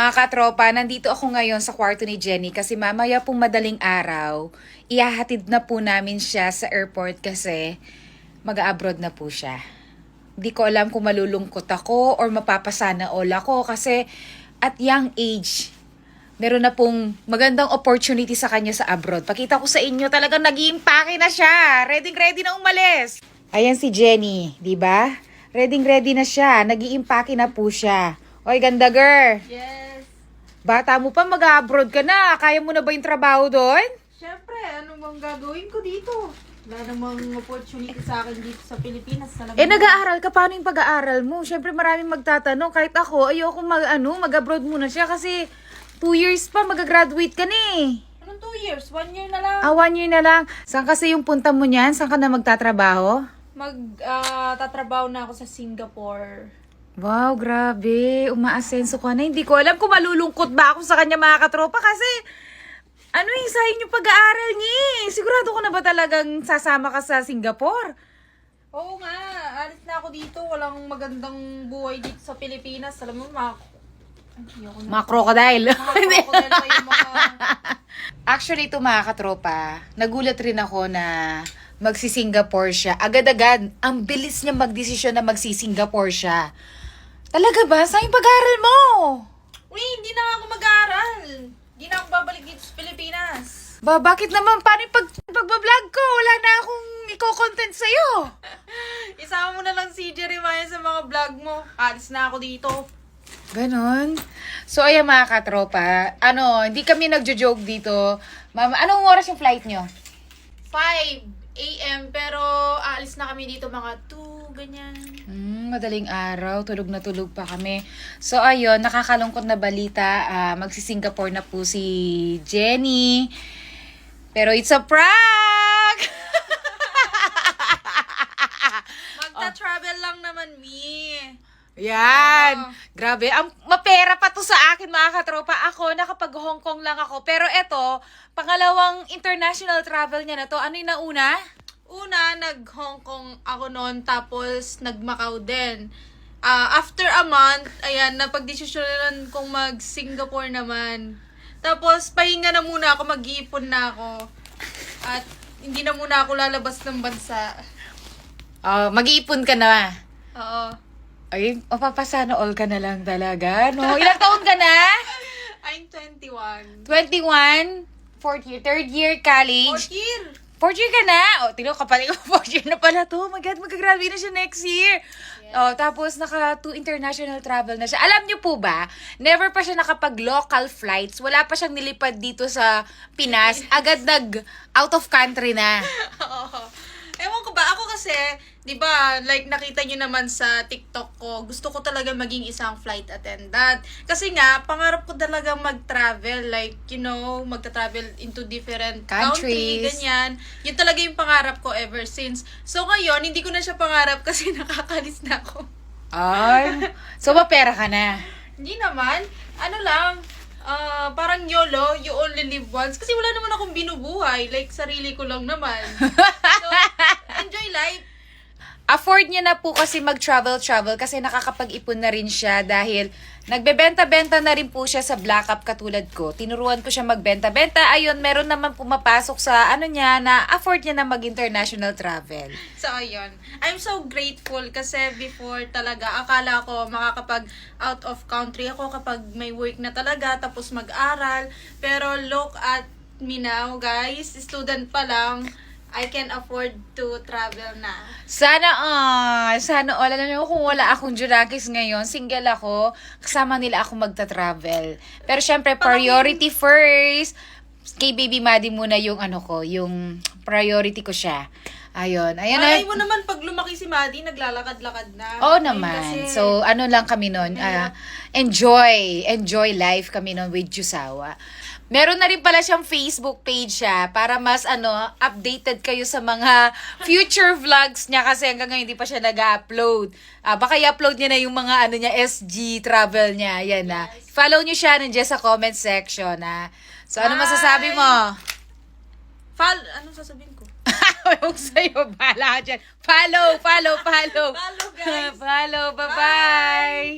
Mga katropa, nandito ako ngayon sa kwarto ni Jenny kasi mamaya pong madaling araw, ihahatid na po namin siya sa airport kasi mag-abroad na po siya. Hindi ko alam kung malulungkot ako or mapapasana all ako kasi at young age, meron na pong magandang opportunity sa kanya sa abroad. Pakita ko sa inyo, talagang nag-iimpake na siya. Ready na umalis. Ayan si Jenny, di ba? Ready na siya. Nag-iimpake na po siya. Oy, ganda girl. Yes. Bata mo pa, mag-abroad ka na. Kaya mo na ba yung trabaho doon? Siyempre, ano bang gagawin ko dito? Wala namang opportunity sa akin dito sa Pilipinas. Nag-aaral ka. Paano yung pag-aaral mo? Siyempre, maraming magtatanong. Kahit ako, ayoko mag-abroad muna siya kasi 2 years pa, mag-graduate ka na eh. Anong 2 years? 1 year na lang. 1 year na lang. Saan kasi yung punta mo niyan? Saan ka na magtatrabaho? Tatrabaho na ako sa Singapore. Wow, grabe. Umaasenso ka na. Hindi ko alam kung malulungkot ba ako sa kanya mga katropa kasi sayang yung pag-aaral niya eh. Sigurado ko na ba talagang sasama ka sa Singapore? Oo nga, alis na ako dito. Walang magandang buhay dito sa Pilipinas. Alam mo, Mga crocodile. crocodile pa yung mga... Actually, ito mga katropa, nagulat rin ako na magsi-Singapore siya. Agad-agad, ang bilis niya magdesisyon na magsi-Singapore siya. Talaga ba? Saan yung pag-aaral mo? Uy, hindi na ako mag-aaral. Hindi na ako babalik dito sa Pilipinas. Ba, bakit naman? Paano yung pagbablog ko? Wala na akong i-content sa'yo. Isama mo na lang si Jeremiah sa mga vlog mo. Alis na ako dito. Ganon. So, ayan mga katropa, hindi kami nagjo-joke dito. Mama, anong oras yung flight nyo? 5 a.m. pero aalis na kami dito mga 2, ganyan. Madaling araw, tulog na tulog pa kami. So, ayun, nakakalungkot na balita. Magsi-Singapore na po si Jenny. Pero it's a prank! Magta-travel lang naman, me. Yan! Grabe, ang mapera pa to sa akin mga katropa. Ako, nakapag Hong Kong lang ako. Pero eto, pangalawang international travel niya na to. Ano yung nauna? Una, nag-Hong Kong ako noon, tapos nag-Macau din. After a month, ayan, napag-desisyonan kong mag-Singapore naman. Tapos, pahinga na muna ako, mag-iipon na ako. At hindi na muna ako lalabas ng bansa. Mag-iipon ka na. Oo. Ay, mapapasana all ka na lang talaga, no? Ilang taon ka na? I'm 21. 21? Fourth year? Third year college? 4th year. Fourth year ka na? Tingnan ko, kapatid ko, fourth year na pala to. Oh my God, mag-graduate na siya next year. Yes. Tapos naka-2 international travel na siya. Alam niyo po ba, never pa siya nakapag-local flights. Wala pa siyang nilipad dito sa Pinas. Agad out of country na. Oo. Ewan ko ba, ako kasi, di ba, like nakita nyo naman sa TikTok ko, gusto ko talaga maging isang flight attendant. Kasi nga, pangarap ko talaga mag-travel, like, magta-travel into different country, ganyan. Yun talaga yung pangarap ko ever since. So ngayon, hindi ko na siya pangarap kasi nakakalis na ako. Ay, so mapera ka na. Hindi naman, parang YOLO, you only live once. Kasi wala naman akong binubuhay. Like, sarili ko lang naman. So, enjoy life. Afford niya na po kasi mag-travel kasi nakakapag-ipon na rin siya dahil nagbebenta-benta na rin po siya sa Black Up katulad ko. Tinuruan ko siya magbenta-benta. Ayun, meron naman pumapasok sa niya na afford niya na mag-international travel. So, ayun. I'm so grateful kasi before talaga, akala ko makakapag out of country ako kapag may work na talaga tapos mag-aral. Pero look at me now, guys. Student pa lang. I can afford to travel na. Sana all. Alam niyo, kung wala akong Junakis ngayon, single ako, kasama nila ako magta-travel. Pero syempre, priority first. Kay Baby Maddie muna yung yung priority ko siya. Ayun. Malay mo naman, pag lumaki si Maddie, naglalakad-lakad na. Oo naman. So, lang kami nun. Enjoy life kami nun with Jusawa. Meron na rin pala siyang Facebook page siya para mas updated kayo sa mga future vlogs niya kasi hanggang ngayon hindi pa siya nag-upload. Baka i-upload niya na yung mga niya SG travel niya. Yan na. Follow niyo siya nandiyan sa comment section So ano masasabi mo? Ano sasabihin ko? Huwag sa'yo, bahala ka dyan. Follow. Follow, guys. Follow, bye-bye.